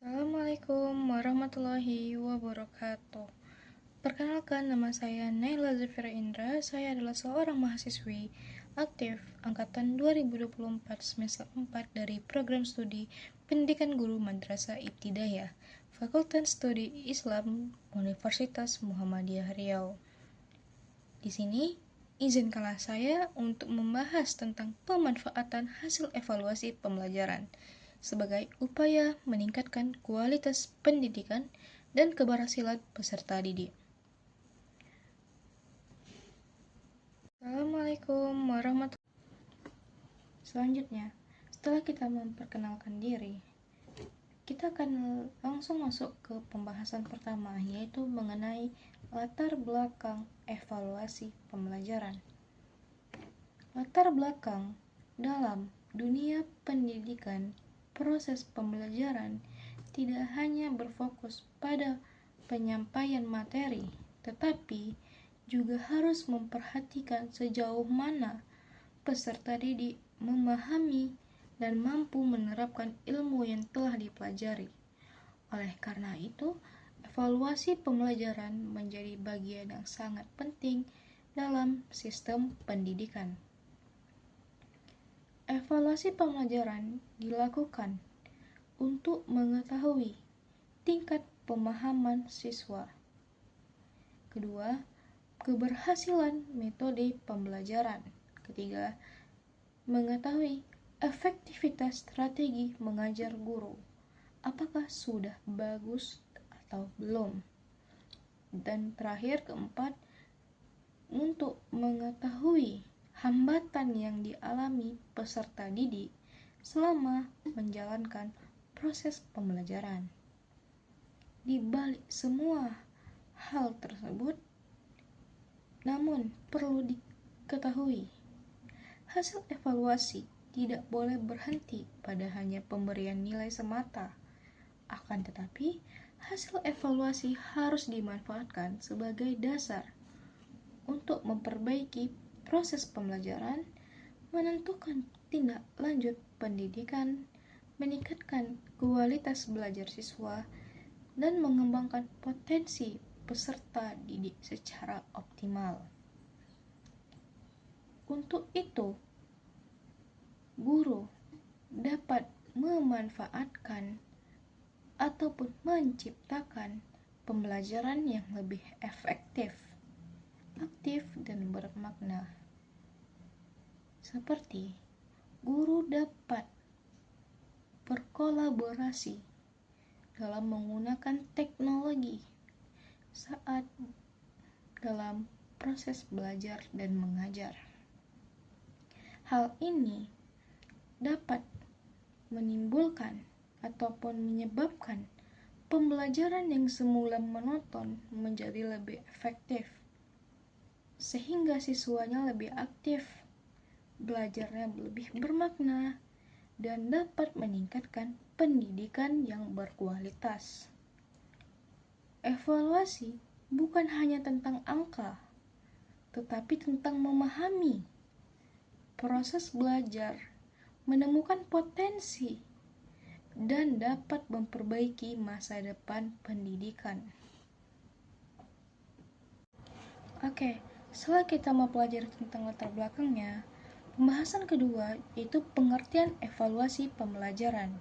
Assalamualaikum warahmatullahi wabarakatuh. Perkenalkan, nama saya Naila Zafira Indra. Saya adalah seorang mahasiswi aktif angkatan 2024 semester 4 dari program studi Pendidikan Guru Madrasah Ibtidaiyah, Fakultas Studi Islam Universitas Muhammadiyah Riau. Di sini, izinkanlah saya untuk membahas tentang pemanfaatan hasil evaluasi pembelajaran sebagai upaya meningkatkan kualitas pendidikan dan keberhasilan peserta didik. Assalamualaikum warahmatullahi wabarakatuh. Selanjutnya, setelah kita memperkenalkan diri, kita akan langsung masuk ke pembahasan pertama, yaitu mengenai latar belakang evaluasi pembelajaran. Latar belakang dalam dunia pendidikan proses pembelajaran tidak hanya berfokus pada penyampaian materi, tetapi juga harus memperhatikan sejauh mana peserta didik memahami dan mampu menerapkan ilmu yang telah dipelajari. Oleh karena itu, evaluasi pembelajaran menjadi bagian yang sangat penting dalam sistem pendidikan. Evaluasi pembelajaran dilakukan untuk mengetahui tingkat pemahaman siswa. Kedua, keberhasilan metode pembelajaran. Ketiga, mengetahui efektivitas strategi mengajar guru. Apakah sudah bagus atau belum? Dan terakhir, keempat, untuk mengetahui hambatan yang dialami peserta didik selama menjalankan proses pembelajaran. Di balik semua hal tersebut, namun perlu diketahui, hasil evaluasi tidak boleh berhenti pada hanya pemberian nilai semata. Akan tetapi, hasil evaluasi harus dimanfaatkan sebagai dasar untuk memperbaiki proses pembelajaran, menentukan tindak lanjut pendidikan, meningkatkan kualitas belajar siswa, dan mengembangkan potensi peserta didik secara optimal. Untuk itu, guru dapat memanfaatkan ataupun menciptakan pembelajaran yang lebih efektif, aktif, dan bermakna. Seperti guru dapat berkolaborasi dalam menggunakan teknologi saat dalam proses belajar dan mengajar. Hal ini dapat menimbulkan ataupun menyebabkan pembelajaran yang semula monoton menjadi lebih efektif, sehingga siswanya lebih aktif, belajarnya lebih bermakna, dan dapat meningkatkan pendidikan yang berkualitas. Evaluasi bukan hanya tentang angka, tetapi tentang memahami proses belajar, menemukan potensi, dan dapat memperbaiki masa depan pendidikan. Oke, setelah kita mempelajari tentang latar belakangnya, pembahasan kedua yaitu pengertian evaluasi pembelajaran.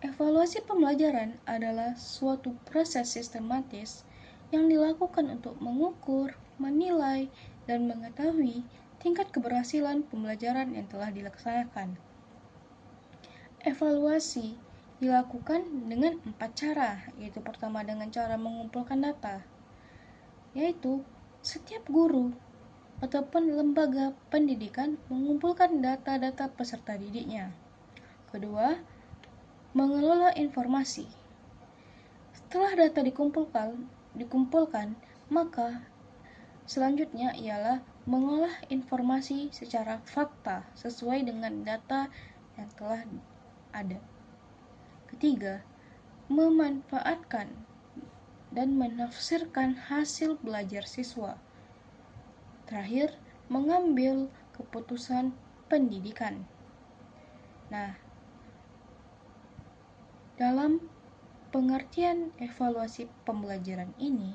Evaluasi pembelajaran adalah suatu proses sistematis yang dilakukan untuk mengukur, menilai, dan mengetahui tingkat keberhasilan pembelajaran yang telah dilaksanakan. Evaluasi dilakukan dengan 4 cara, yaitu pertama dengan cara mengumpulkan data, yaitu setiap guru ataupun lembaga pendidikan mengumpulkan data-data peserta didiknya. Kedua, mengelola informasi. Setelah data dikumpulkan, maka selanjutnya ialah mengolah informasi secara fakta sesuai dengan data yang telah ada. Ketiga, memanfaatkan dan menafsirkan hasil belajar siswa. Terakhir, mengambil keputusan pendidikan. Nah, Dalam pengertian evaluasi pembelajaran ini,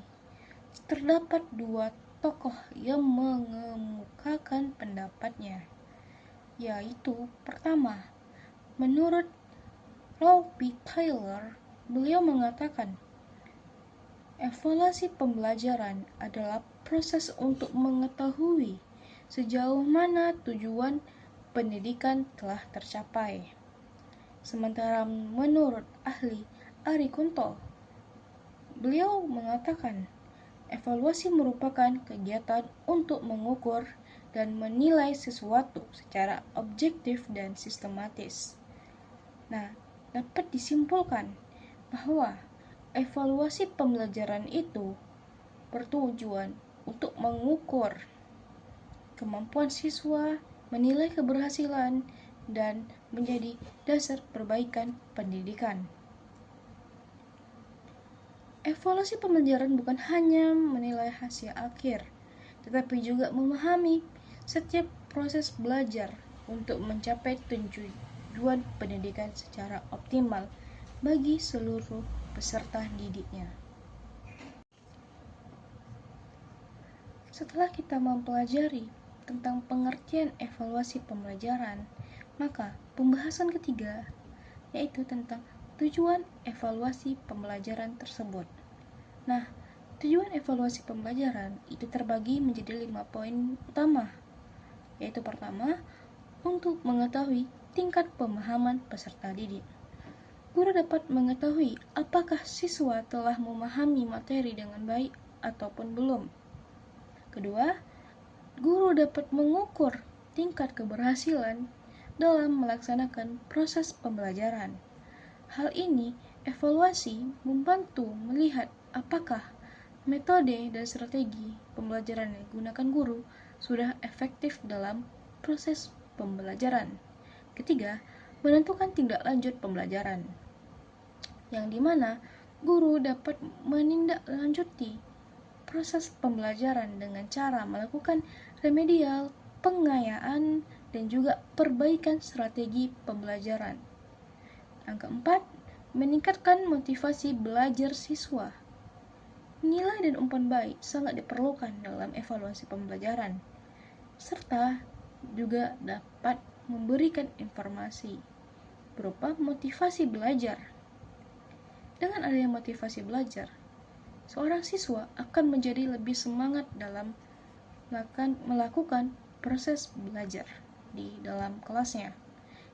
terdapat dua tokoh yang mengemukakan pendapatnya, yaitu pertama, menurut Ralph B. Taylor, beliau mengatakan, evaluasi pembelajaran adalah proses untuk mengetahui sejauh mana tujuan pendidikan telah tercapai. Sementara menurut ahli Ari Kunto, beliau mengatakan, evaluasi merupakan kegiatan untuk mengukur dan menilai sesuatu secara objektif dan sistematis. Nah, dapat disimpulkan bahwa evaluasi pembelajaran itu bertujuan untuk mengukur kemampuan siswa, menilai keberhasilan, dan menjadi dasar perbaikan pendidikan. Evaluasi pembelajaran bukan hanya menilai hasil akhir, tetapi juga memahami setiap proses belajar untuk mencapai tujuan pendidikan secara optimal bagi seluruh peserta didiknya. Setelah kita mempelajari tentang pengertian evaluasi pembelajaran, maka pembahasan ketiga yaitu tentang tujuan evaluasi pembelajaran tersebut. Nah, tujuan evaluasi pembelajaran itu terbagi menjadi 5 poin utama, yaitu pertama, untuk mengetahui tingkat pemahaman peserta didik. Guru dapat mengetahui apakah siswa telah memahami materi dengan baik ataupun belum. Kedua, guru dapat mengukur tingkat keberhasilan dalam melaksanakan proses pembelajaran. Hal ini, evaluasi membantu melihat apakah metode dan strategi pembelajaran yang digunakan guru sudah efektif dalam proses pembelajaran. Ketiga, menentukan tindak lanjut pembelajaran, yang dimana guru dapat menindaklanjuti proses pembelajaran dengan cara melakukan remedial, pengayaan, dan juga perbaikan strategi pembelajaran. Yang keempat, meningkatkan motivasi belajar siswa. Nilai dan umpan baik sangat diperlukan dalam evaluasi pembelajaran, serta juga dapat memberikan informasi berupa motivasi belajar. Dengan adanya motivasi belajar, seorang siswa akan menjadi lebih semangat dalam melakukan proses belajar di dalam kelasnya.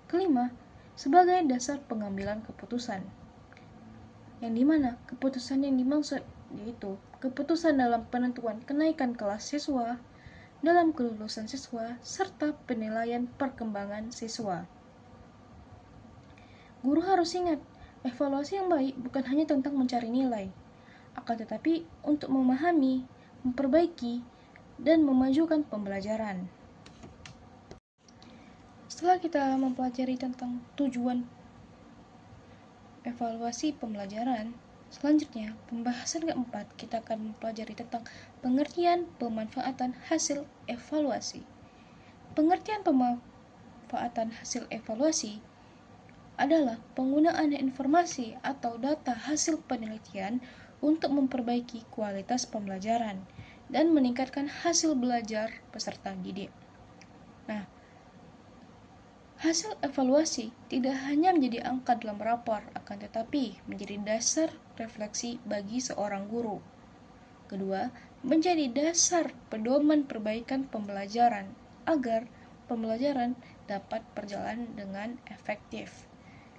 Kelima, sebagai dasar pengambilan keputusan, yang dimana keputusan yang dimaksud yaitu keputusan dalam penentuan kenaikan kelas siswa, dalam kelulusan siswa, serta penilaian perkembangan siswa. Guru harus ingat, evaluasi yang baik bukan hanya tentang mencari nilai, akan tetapi untuk memahami, memperbaiki, dan memajukan pembelajaran. Setelah kita mempelajari tentang tujuan evaluasi pembelajaran, selanjutnya pembahasan keempat kita akan mempelajari tentang pengertian pemanfaatan hasil evaluasi. Pengertian pemanfaatan hasil evaluasi adalah penggunaan informasi atau data hasil penelitian untuk memperbaiki kualitas pembelajaran dan meningkatkan hasil belajar peserta didik. Nah, hasil evaluasi tidak hanya menjadi angka dalam rapor, akan tetapi menjadi dasar refleksi bagi seorang guru. Kedua, menjadi dasar pedoman perbaikan pembelajaran agar pembelajaran dapat berjalan dengan efektif.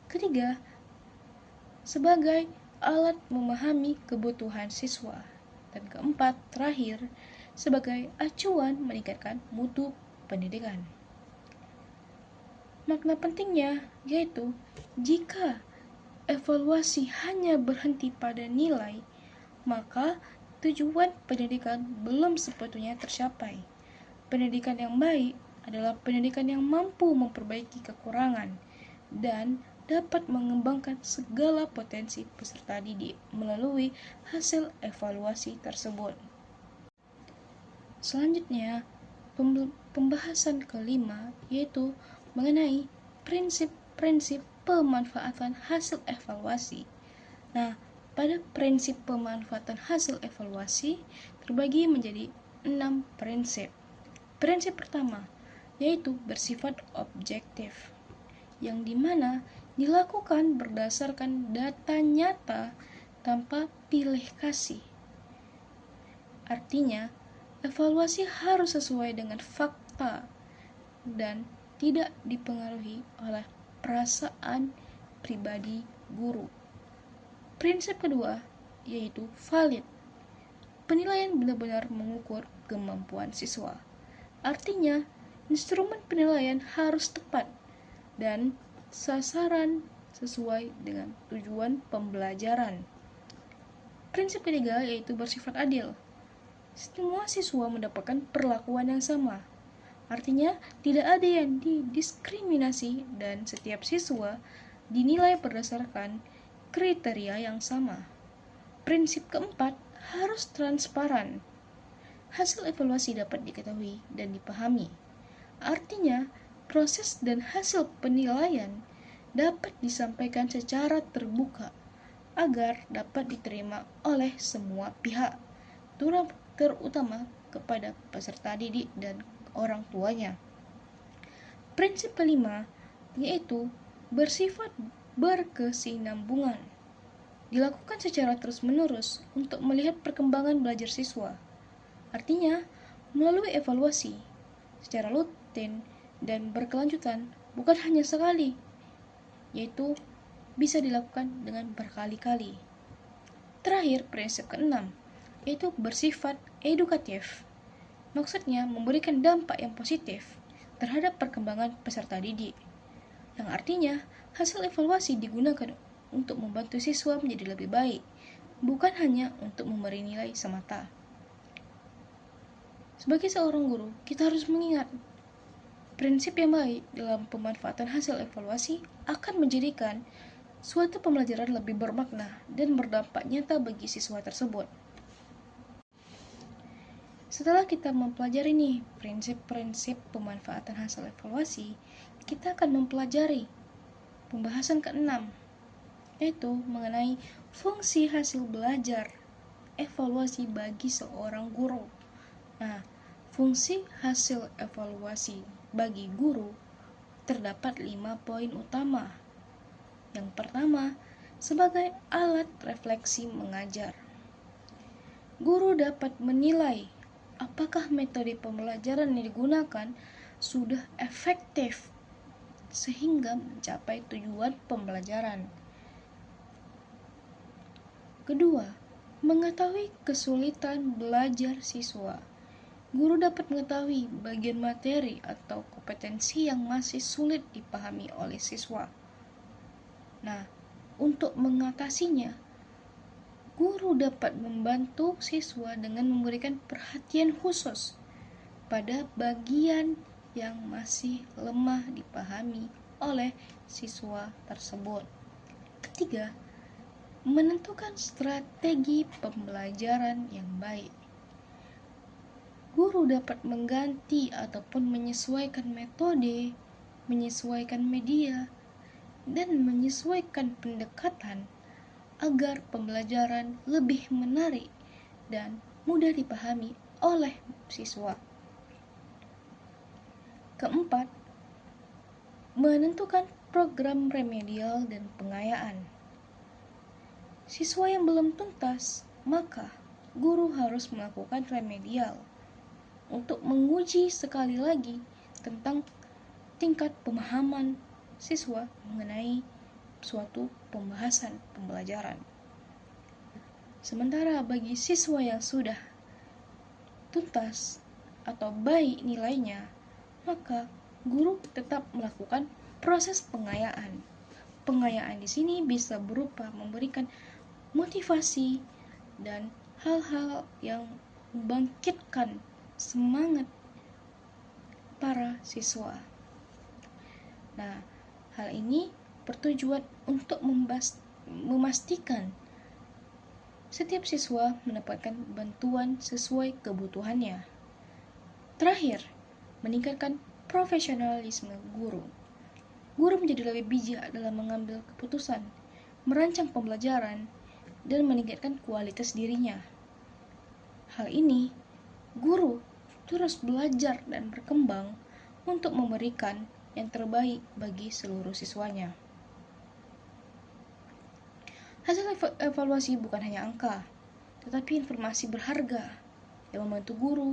Ketiga, sebagai alat memahami kebutuhan siswa. Dan keempat, terakhir, sebagai acuan meningkatkan mutu pendidikan. Makna pentingnya yaitu jika evaluasi hanya berhenti pada nilai, maka tujuan pendidikan belum sepatutnya tercapai. Pendidikan yang baik adalah pendidikan yang mampu memperbaiki kekurangan dan dapat mengembangkan segala potensi peserta didik melalui hasil evaluasi tersebut. Selanjutnya, pembahasan kelima yaitu mengenai prinsip-prinsip pemanfaatan hasil evaluasi. Nah, pada prinsip pemanfaatan hasil evaluasi terbagi menjadi 6 prinsip. Prinsip pertama yaitu bersifat objektif, yang dimana dilakukan berdasarkan data nyata tanpa pilih kasih. Artinya, evaluasi harus sesuai dengan fakta dan tidak dipengaruhi oleh perasaan pribadi guru. Prinsip kedua yaitu valid. Penilaian benar-benar mengukur kemampuan siswa. Artinya, instrumen penilaian harus tepat dan sasaran sesuai dengan tujuan pembelajaran. Prinsip ketiga yaitu bersifat adil. Semua siswa mendapatkan perlakuan yang sama. Artinya, tidak ada yang didiskriminasi dan setiap siswa dinilai berdasarkan kriteria yang sama. Prinsip keempat harus transparan. Hasil evaluasi dapat diketahui dan dipahami. Artinya, proses dan hasil penilaian dapat disampaikan secara terbuka agar dapat diterima oleh semua pihak, terutama kepada peserta didik dan orang tuanya. Prinsip kelima yaitu bersifat berkesinambungan. Dilakukan secara terus-menerus untuk melihat perkembangan belajar siswa. Artinya, melalui evaluasi secara rutin dan berkelanjutan, bukan hanya sekali, yaitu bisa dilakukan dengan berkali-kali. Terakhir, prinsip keenam, yaitu bersifat edukatif. Maksudnya memberikan dampak yang positif terhadap perkembangan peserta didik, yang artinya hasil evaluasi digunakan untuk membantu siswa menjadi lebih baik, bukan hanya untuk memberi nilai semata. Sebagai seorang guru, kita harus mengingat prinsip yang baik dalam pemanfaatan hasil evaluasi akan menjadikan suatu pembelajaran lebih bermakna dan berdampak nyata bagi siswa tersebut. Setelah kita mempelajari nih prinsip-prinsip pemanfaatan hasil evaluasi, kita akan mempelajari pembahasan keenam, yaitu mengenai fungsi hasil belajar evaluasi bagi seorang guru. Nah, fungsi hasil evaluasi bagi guru terdapat 5 poin utama. Yang pertama, sebagai alat refleksi mengajar. Guru dapat menilai apakah metode pembelajaran yang digunakan sudah efektif sehingga mencapai tujuan pembelajaran. Kedua, mengetahui kesulitan belajar siswa. Guru dapat mengetahui bagian materi atau kompetensi yang masih sulit dipahami oleh siswa. Nah, untuk mengatasinya, guru dapat membantu siswa dengan memberikan perhatian khusus pada bagian yang masih lemah dipahami oleh siswa tersebut. Ketiga, menentukan strategi pembelajaran yang baik. Guru dapat mengganti ataupun menyesuaikan metode, menyesuaikan media, dan menyesuaikan pendekatan agar pembelajaran lebih menarik dan mudah dipahami oleh siswa. Keempat, menentukan program remedial dan pengayaan. Siswa yang belum tuntas, maka guru harus melakukan remedial untuk menguji sekali lagi tentang tingkat pemahaman siswa mengenai suatu pembahasan pembelajaran. Sementara bagi siswa yang sudah tuntas atau baik nilainya, maka guru tetap melakukan proses pengayaan. Pengayaan di sini bisa berupa memberikan motivasi dan hal-hal yang membangkitkan semangat para siswa. Nah, hal ini bertujuan untuk memastikan setiap siswa mendapatkan bantuan sesuai kebutuhannya. Terakhir, meningkatkan profesionalisme guru. guru menjadi lebih bijak dalam mengambil keputusan, merancang pembelajaran, dan meningkatkan kualitas dirinya. Hal ini, guru terus belajar dan berkembang untuk memberikan yang terbaik bagi seluruh siswanya. Hasil evaluasi bukan hanya angka, tetapi informasi berharga yang membantu guru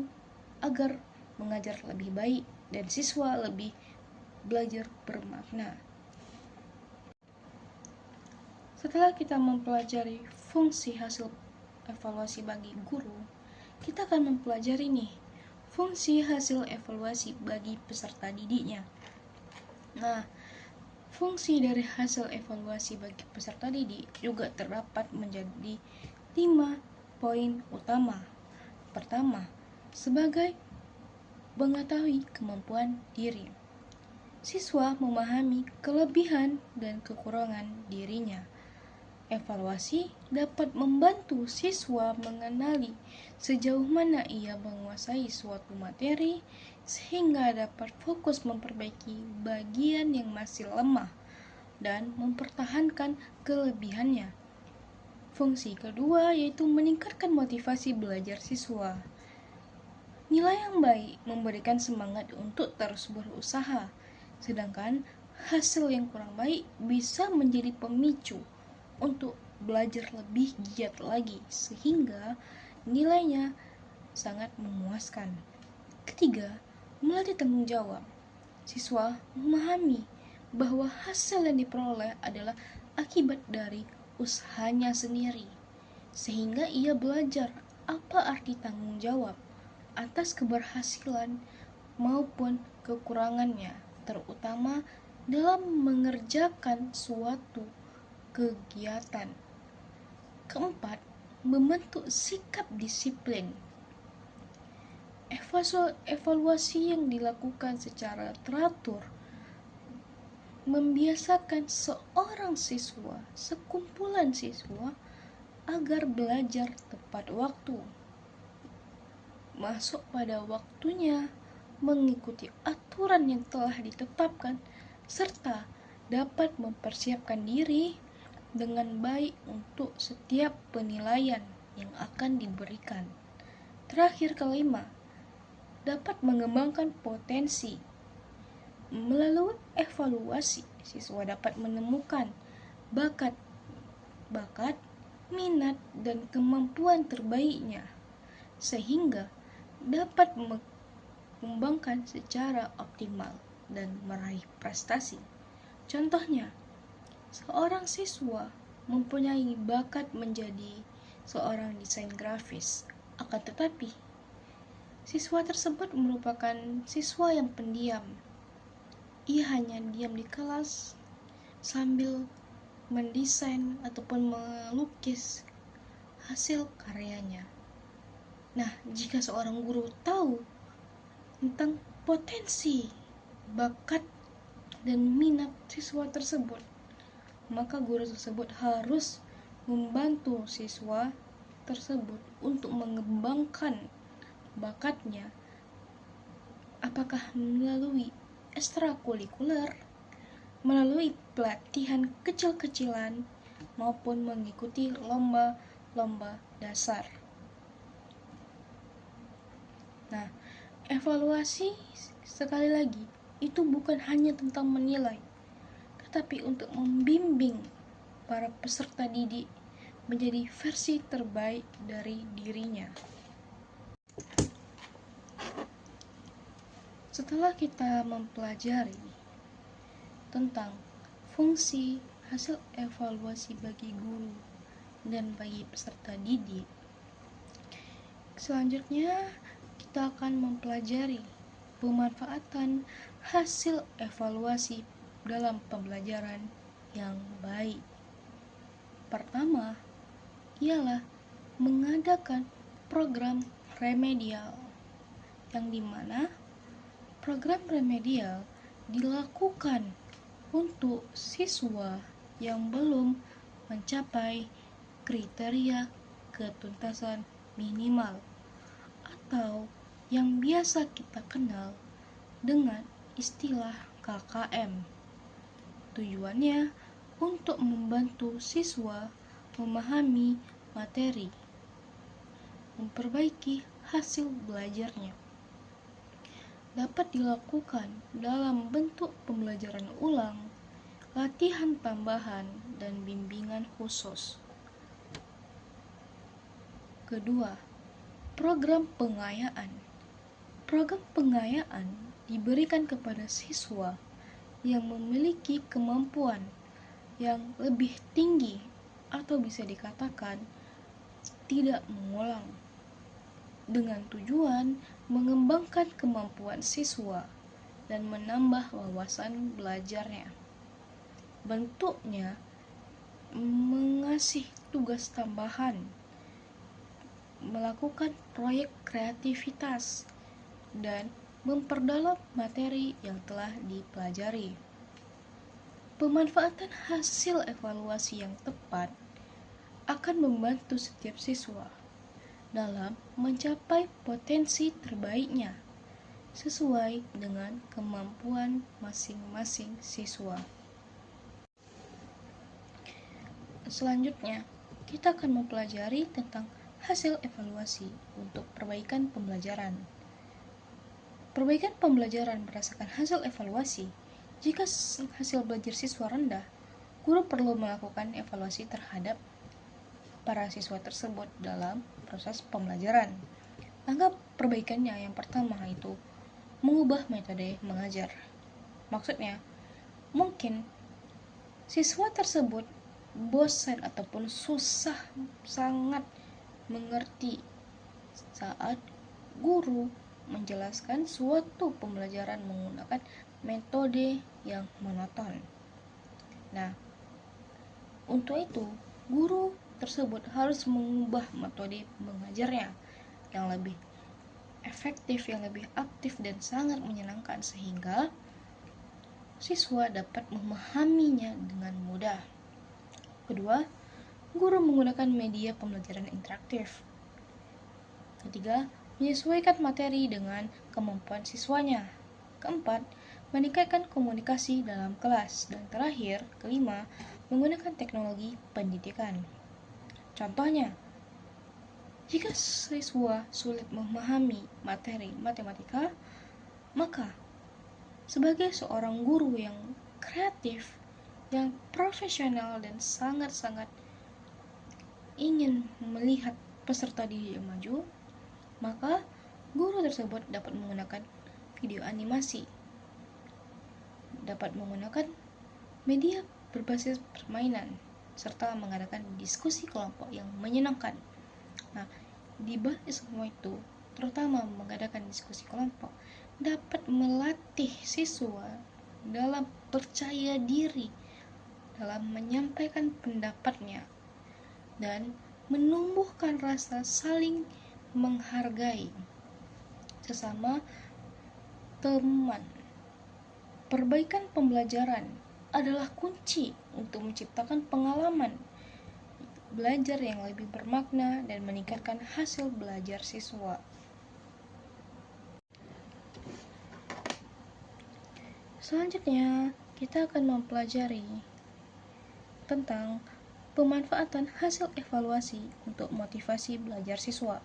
agar mengajar lebih baik dan siswa lebih belajar bermakna. Setelah kita mempelajari fungsi hasil evaluasi bagi guru, kita akan mempelajari fungsi hasil evaluasi bagi peserta didiknya. Nah, fungsi dari hasil evaluasi bagi peserta didik juga terdapat menjadi 5 poin utama. Pertama, sebagai mengetahui kemampuan diri. Siswa memahami kelebihan dan kekurangan dirinya. Evaluasi dapat membantu siswa mengenali sejauh mana ia menguasai suatu materi sehingga dapat fokus memperbaiki bagian yang masih lemah dan mempertahankan kelebihannya. Fungsi kedua yaitu meningkatkan motivasi belajar siswa. Nilai yang baik memberikan semangat untuk terus berusaha, sedangkan hasil yang kurang baik bisa menjadi pemicu untuk belajar lebih giat lagi sehingga nilainya sangat memuaskan. Ketiga, melatih tanggung jawab. Siswa memahami bahwa hasil yang diperoleh adalah akibat dari usahanya sendiri, sehingga ia belajar apa arti tanggung jawab atas keberhasilan maupun kekurangannya, terutama dalam mengerjakan suatu kegiatan. Keempat, membentuk sikap disiplin. Evaluasi yang dilakukan secara teratur membiasakan seorang siswa, sekumpulan siswa agar belajar tepat waktu, masuk pada waktunya, mengikuti aturan yang telah ditetapkan, serta dapat mempersiapkan diri dengan baik untuk setiap penilaian yang akan diberikan. Terakhir, kelima, dapat mengembangkan potensi. Melalui evaluasi, siswa dapat menemukan bakat, minat, dan kemampuan terbaiknya, sehingga dapat mengembangkan secara optimal dan meraih prestasi. Contohnya, seorang siswa mempunyai bakat menjadi seorang desain grafis, akan tetapi siswa tersebut merupakan siswa yang pendiam. Ia hanya diam di kelas sambil mendesain ataupun melukis hasil karyanya. Nah, jika seorang guru tahu tentang potensi, bakat, dan minat siswa tersebut, maka guru tersebut harus membantu siswa tersebut untuk mengembangkan bakatnya, apakah melalui ekstrakurikuler, melalui pelatihan kecil-kecilan, maupun mengikuti lomba-lomba dasar. Nah, evaluasi sekali lagi itu bukan hanya tentang menilai, tetapi untuk membimbing para peserta didik menjadi versi terbaik dari dirinya. Setelah kita mempelajari tentang fungsi hasil evaluasi bagi guru dan bagi peserta didik, selanjutnya kita akan mempelajari pemanfaatan hasil evaluasi dalam pembelajaran yang baik. Pertama, ialah mengadakan program remedial, yang dimana program remedial dilakukan untuk siswa yang belum mencapai kriteria ketuntasan minimal atau yang biasa kita kenal dengan istilah KKM. Tujuannya untuk membantu siswa memahami materi, memperbaiki hasil belajarnya. Dapat dilakukan dalam bentuk pembelajaran ulang, latihan tambahan, dan bimbingan khusus. Kedua, program pengayaan. Program pengayaan diberikan kepada siswa yang memiliki kemampuan yang lebih tinggi atau bisa dikatakan tidak mengulang, dengan tujuan mengembangkan kemampuan siswa dan menambah wawasan belajarnya. Bentuknya mengasih tugas tambahan, melakukan proyek kreativitas, dan memperdalam materi yang telah dipelajari. Pemanfaatan hasil evaluasi yang tepat akan membantu setiap siswa dalam mencapai potensi terbaiknya sesuai dengan kemampuan masing-masing siswa. Selanjutnya, kita akan mempelajari tentang hasil evaluasi untuk perbaikan pembelajaran. Perbaikan pembelajaran berdasarkan hasil evaluasi. Jika hasil belajar siswa rendah, guru perlu melakukan evaluasi terhadap para siswa tersebut dalam proses pembelajaran. Langkah perbaikannya yang pertama yaitu mengubah metode mengajar. Maksudnya, mungkin siswa tersebut bosan ataupun susah sangat mengerti saat guru menjelaskan suatu pembelajaran menggunakan metode yang monoton. Nah, untuk itu guru tersebut harus mengubah metode mengajarnya yang lebih efektif, yang lebih aktif dan sangat menyenangkan sehingga siswa dapat memahaminya dengan mudah. Kedua, guru menggunakan media pembelajaran interaktif. Ketiga, menyesuaikan materi dengan kemampuan siswanya. Keempat, meningkatkan komunikasi dalam kelas. Dan terakhir, kelima, menggunakan teknologi pendidikan. Contohnya, jika siswa sulit memahami materi matematika, maka sebagai seorang guru yang kreatif, yang profesional dan sangat-sangat ingin melihat peserta didik yang maju, maka guru tersebut dapat menggunakan video animasi, dapat menggunakan media berbasis permainan, serta mengadakan diskusi kelompok yang menyenangkan. Nah, di balik semua itu, terutama mengadakan diskusi kelompok, dapat melatih siswa dalam percaya diri dalam menyampaikan pendapatnya dan menumbuhkan rasa saling menghargai sesama teman. Perbaikan pembelajaran adalah kunci untuk menciptakan pengalaman belajar yang lebih bermakna dan meningkatkan hasil belajar siswa. Selanjutnya, kita akan mempelajari tentang pemanfaatan hasil evaluasi untuk motivasi belajar siswa.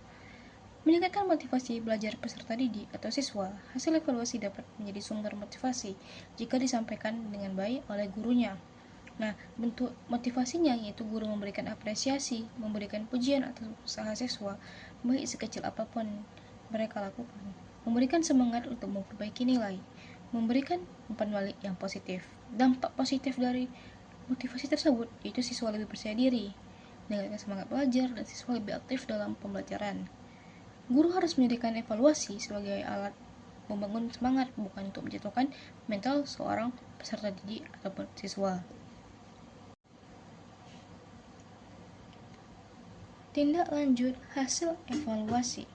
Meningkatkan motivasi belajar peserta didik atau siswa, hasil evaluasi dapat menjadi sumber motivasi jika disampaikan dengan baik oleh gurunya. Nah, bentuk motivasinya yaitu guru memberikan apresiasi, memberikan pujian atas usaha siswa, baik sekecil apapun mereka lakukan, memberikan semangat untuk memperbaiki nilai, memberikan umpan balik yang positif. Dampak positif dari motivasi tersebut yaitu siswa lebih percaya diri, meningkatkan semangat belajar, dan siswa lebih aktif dalam pembelajaran. Guru harus menyediakan evaluasi sebagai alat membangun semangat, bukan untuk menjatuhkan mental seorang peserta didik ataupun siswa. Tindak lanjut hasil evaluasi.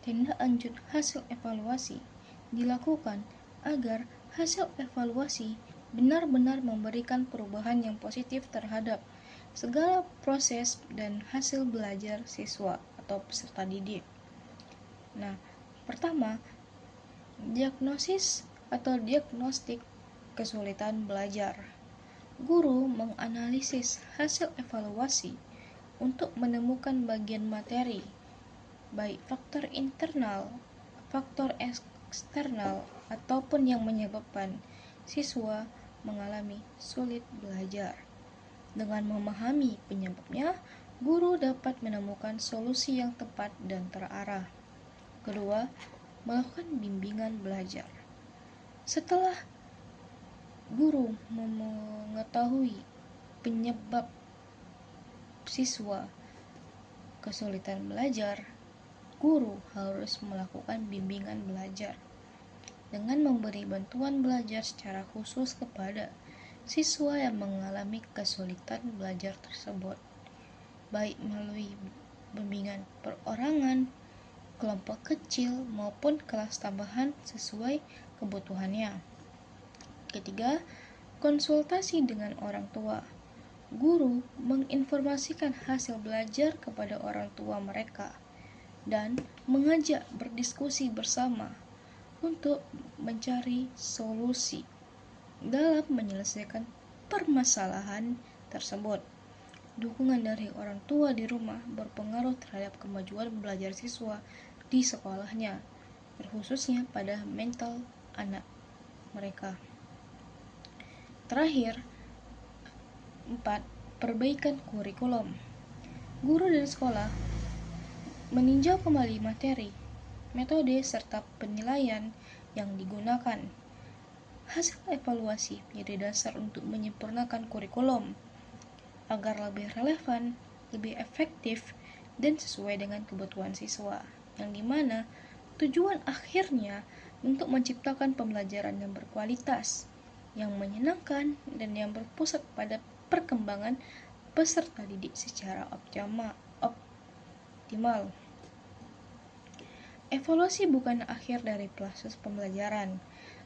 Tindak lanjut hasil evaluasi dilakukan agar hasil evaluasi benar-benar memberikan perubahan yang positif terhadap segala proses dan hasil belajar siswa atau peserta didik. Nah, pertama, diagnosis atau diagnostik kesulitan belajar. Guru menganalisis hasil evaluasi untuk menemukan bagian materi, baik faktor internal, faktor eksternal, ataupun yang menyebabkan siswa mengalami sulit belajar. Dengan memahami penyebabnya, guru dapat menemukan solusi yang tepat dan terarah. Kedua, melakukan bimbingan belajar. Setelah guru mengetahui penyebab siswa kesulitan belajar, guru harus melakukan bimbingan belajar dengan memberi bantuan belajar secara khusus kepada siswa yang mengalami kesulitan belajar tersebut, baik melalui bimbingan perorangan, kelompok kecil, maupun kelas tambahan sesuai kebutuhannya. Ketiga, konsultasi dengan orang tua. Guru menginformasikan hasil belajar kepada orang tua mereka dan mengajak berdiskusi bersama untuk mencari solusi dalam menyelesaikan permasalahan tersebut. Dukungan dari orang tua di rumah berpengaruh terhadap kemajuan belajar siswa di sekolahnya, terkhususnya pada mental anak mereka. Terakhir, 4. Perbaikan kurikulum. Guru dan sekolah meninjau kembali materi, metode, serta penilaian yang digunakan. Hasil evaluasi menjadi dasar untuk menyempurnakan kurikulum agar lebih relevan, lebih efektif, dan sesuai dengan kebutuhan siswa, yang dimana tujuan akhirnya untuk menciptakan pembelajaran yang berkualitas, yang menyenangkan, dan yang berpusat pada perkembangan peserta didik secara optimal. Evaluasi bukan akhir dari proses pembelajaran,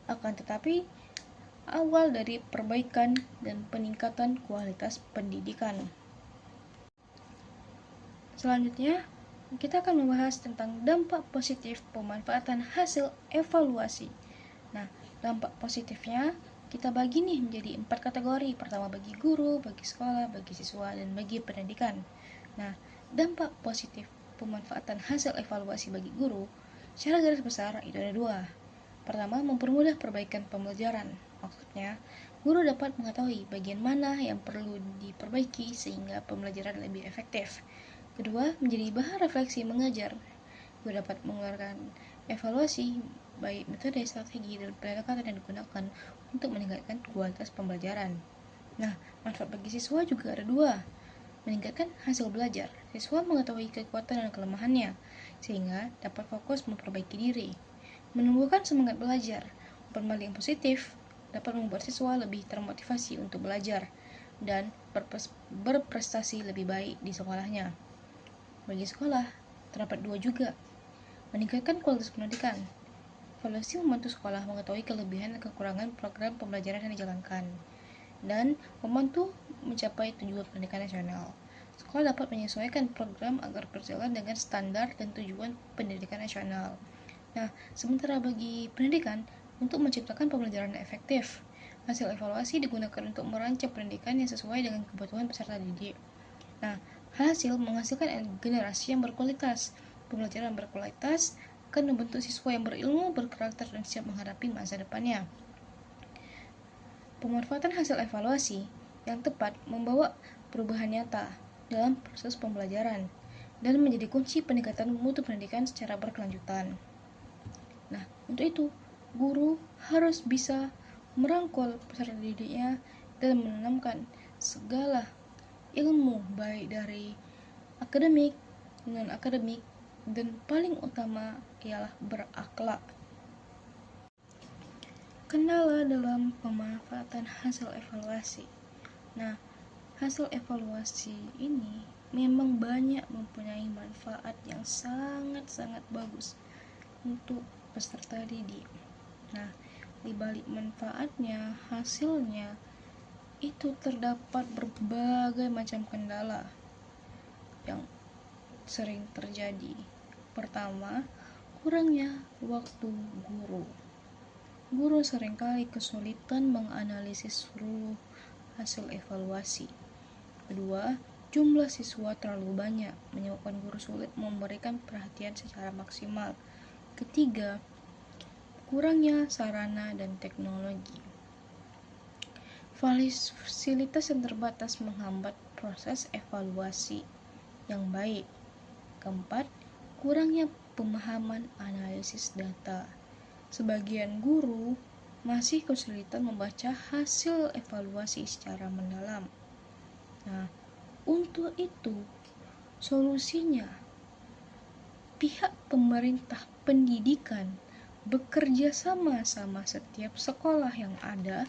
akan tetapi awal dari perbaikan dan peningkatan kualitas pendidikan. Selanjutnya, kita akan membahas tentang dampak positif pemanfaatan hasil evaluasi. Nah, dampak positifnya kita bagi nih menjadi 4 kategori. Pertama bagi guru, bagi sekolah, bagi siswa, dan bagi pendidikan. Nah, dampak positif pemanfaatan hasil evaluasi bagi guru secara garis besar itu ada 2. Pertama, mempermudah perbaikan pembelajaran. Maksudnya, guru dapat mengetahui bagian mana yang perlu diperbaiki sehingga pembelajaran lebih efektif. Kedua, menjadi bahan refleksi mengajar. Guru dapat mengeluarkan evaluasi baik metode, strategi, dan pendekatan yang digunakan untuk meningkatkan kualitas pembelajaran. Nah, manfaat bagi siswa juga ada 2. Meningkatkan hasil belajar. Siswa mengetahui kekuatan dan kelemahannya, sehingga dapat fokus memperbaiki diri. Menumbuhkan semangat belajar. Umpan balik yang positif dapat membuat siswa lebih termotivasi untuk belajar dan berprestasi lebih baik di sekolahnya. Bagi sekolah, terdapat 2 juga. Meningkatkan kualitas pendidikan. Evaluasi membantu sekolah mengetahui kelebihan dan kekurangan program pembelajaran yang dijalankan dan membantu mencapai tujuan pendidikan nasional. Sekolah dapat menyesuaikan program agar berjalan dengan standar dan tujuan pendidikan nasional. Nah, sementara bagi pendidikan, untuk menciptakan pembelajaran yang efektif, hasil evaluasi digunakan untuk merancang pendidikan yang sesuai dengan kebutuhan peserta didik. Nah, hasil menghasilkan generasi yang berkualitas. Pembelajaran berkualitas akan membentuk siswa yang berilmu, berkarakter, dan siap menghadapi masa depannya. Pemanfaatan hasil evaluasi yang tepat membawa perubahan nyata dalam proses pembelajaran dan menjadi kunci peningkatan mutu pendidikan secara berkelanjutan. Nah, untuk itu, guru harus bisa merangkul peserta didiknya dan menanamkan segala ilmu baik dari akademik, non-akademik, dan paling utama ialah berakhlak. Kendala dalam pemanfaatan hasil evaluasi. Nah, hasil evaluasi ini memang banyak mempunyai manfaat yang sangat-sangat bagus untuk peserta didik. Nah, di balik manfaatnya, hasilnya itu terdapat berbagai macam kendala yang sering terjadi. Pertama, kurangnya waktu guru. guru seringkali kesulitan menganalisis seluruh hasil evaluasi. Kedua, jumlah siswa terlalu banyak, menyebabkan guru sulit memberikan perhatian secara maksimal. Ketiga, kurangnya sarana dan teknologi. Fasilitas yang terbatas menghambat proses evaluasi yang baik. Keempat, kurangnya pemahaman analisis data. Sebagian guru masih kesulitan membaca hasil evaluasi secara mendalam. Nah, untuk itu, solusinya pihak pemerintah pendidikan bekerja sama setiap sekolah yang ada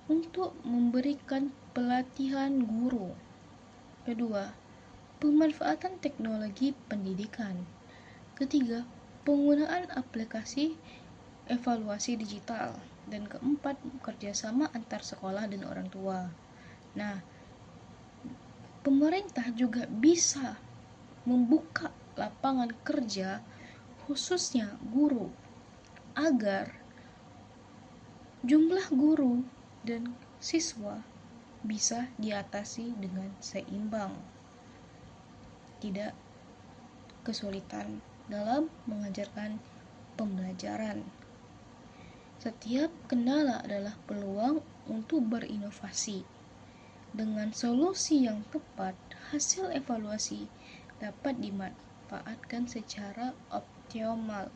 untuk memberikan pelatihan guru. Kedua, pemanfaatan teknologi pendidikan. Ketiga, penggunaan aplikasi evaluasi digital. Dan keempat, kerjasama antar sekolah dan orang tua. Nah, pemerintah juga bisa membuka lapangan kerja khususnya guru agar jumlah guru dan siswa bisa diatasi dengan seimbang, tidak kesulitan dalam mengajarkan pembelajaran. Setiap kendala adalah peluang untuk berinovasi. Dengan solusi yang tepat, hasil evaluasi dapat dimanfaatkan secara optimal.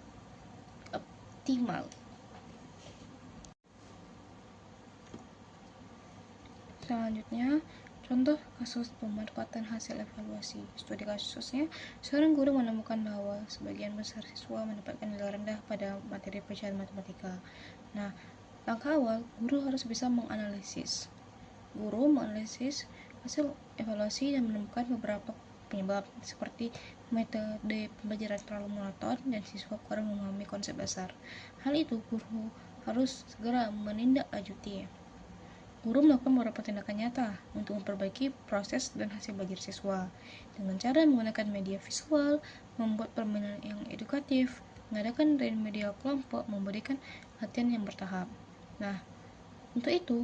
Selanjutnya, contoh kasus pemanfaatan hasil evaluasi. Studi kasusnya, seorang guru menemukan bahwa sebagian besar siswa mendapatkan nilai rendah pada materi pelajaran matematika. Nah, langkah awal, guru harus bisa menganalisis. Guru menganalisis hasil evaluasi dan menemukan beberapa penyebab seperti metode pembelajaran terlalu monoton dan siswa kurang memahami konsep dasar. Hal itu guru harus segera menindaklanjuti. Guru melakukan beberapa tindakan nyata untuk memperbaiki proses dan hasil belajar siswa dengan cara menggunakan media visual, membuat permainan yang edukatif, mengadakan remedial kelompok, memberikan latihan yang bertahap. Nah, untuk itu,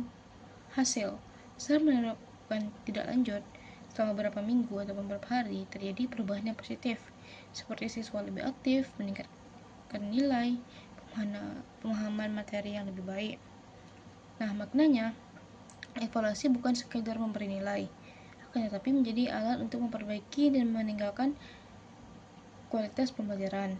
hasil setelah menerapkan tidak lanjut selama beberapa minggu atau beberapa hari, terjadi perubahan yang positif, seperti siswa lebih aktif, meningkatkan nilai, pemahaman materi yang lebih baik. Nah, maknanya, evaluasi bukan sekedar memberi nilai, akan tetapi menjadi alat untuk memperbaiki dan meningkatkan kualitas pembelajaran.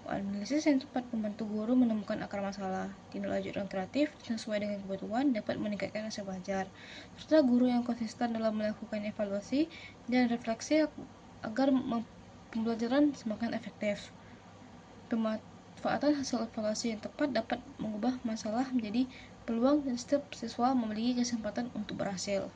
Analisis yang tepat membantu guru menemukan akar masalah. Tindak lanjut yang kreatif sesuai dengan kebutuhan dapat meningkatkan hasil belajar, serta guru yang konsisten dalam melakukan evaluasi dan refleksi agar pembelajaran semakin efektif. Pemanfaatan hasil evaluasi yang tepat dapat mengubah masalah menjadi peluang dan setiap siswa memiliki kesempatan untuk berhasil.